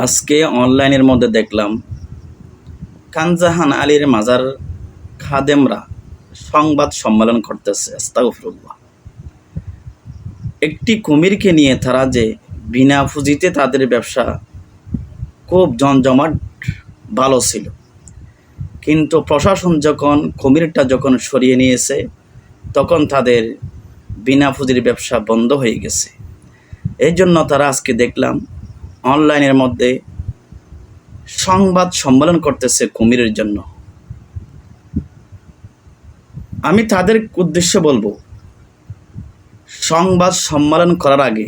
আজকে অনলাইনের মধ্যে দেখলাম খানজাহান আলীর মাজার খাদেমরা সংবাদ সম্মেলন করতেছে। আস্তাগফিরুল্লাহ। একটি কুমিরকে নিয়ে তারা যে বিনা পুঁজিতে তাদের ব্যবসা খুব জমজমাট ভালো ছিল, কিন্তু প্রশাসন যখন কুমিরটা যখন সরিয়ে নিয়েছে তখন তাদের বিনা পুঁজির ব্যবসা বন্ধ হয়ে গেছে। এই জন্য তারা আজকে দেখলাম অনলাইনের মধ্যে সংবাদ সম্মেলন করতেছে কুমিরের জন্য। আমি তাদের উদ্দেশ্যে বলবো, সংবাদ সম্মেলন করার আগে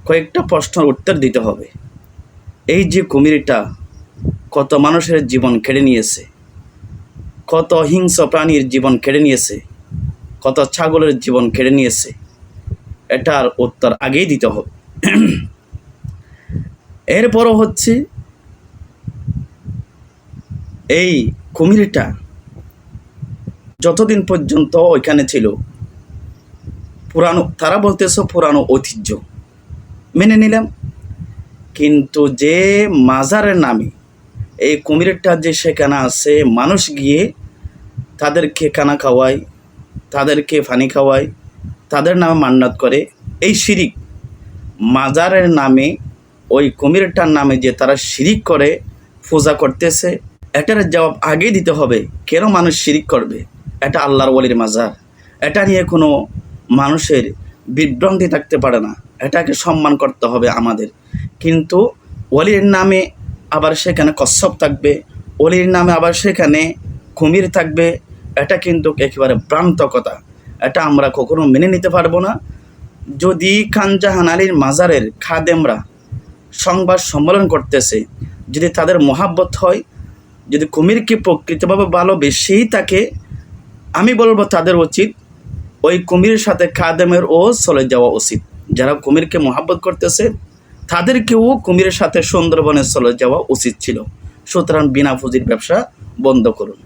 কয়েকটা প্রশ্নের উত্তর দিতে হবে। এই যে কুমিরটা কত মানুষের জীবন কেড়ে নিয়েছে, কত হিংস্র প্রাণীর জীবন কেড়ে নিয়েছে, কত ছাগলের জীবন কেড়ে নিয়েছে, এটার উত্তর আগেই দিতে হবে। এরপরও হচ্ছে এই কুমিরটা যতদিন পর্যন্ত ওইখানে ছিল, পুরানো, তারা বলতেছে পুরানো ঐতিহ্য, মেনে নিলাম। কিন্তু যে মাজারের নামে এই কুমিরটা যে সেখানে আছে, মানুষ গিয়ে তাদেরকে খানা খাওয়ায়, তাদেরকে পানি খাওয়ায়, তাদের নামে মান্নাত করে, এই শিরিক মাজারের নামে, ওই কুমিরটার নামে যে তারা শিরিক করে পূজা করতেছে, এটার জবাব আগেই দিতে হবে। কেন মানুষ শিরিক করবে? এটা আল্লাহর ওলির মাজার, এটা নিয়ে কোনো মানুষের বিভ্রান্তি থাকতে পারে না, এটাকে সম্মান করতে হবে আমাদের। কিন্তু ওলির নামে আবার সেখানে কচ্ছপ থাকবে, ওলির নামে আবার সেখানে কুমির থাকবে, এটা কিন্তু একেবারে ভ্রান্ত কথা। এটা আমরা কখনো মেনে নিতে পারবো না। যদি খানজাহান আলীর মাজারের খাদেমরা সংবাদ সম্মেলন করতেছে, যদি তাদের মহাব্বত হয়, যদি কুমিরকে প্রকৃতভাবে ভালোবেসেই থাকে, আমি বলবো তাদের উচিত ওই কুমিরের সাথে খাদেমেরও চলে যাওয়া উচিত। যারা কুমিরকে মহাব্বত করতেছে তাদেরকেও কুমিরের সাথে সুন্দরবনে চলে যাওয়া উচিত ছিল। সুতরাং বিনা পুঁজির ব্যবসা বন্ধ করুন।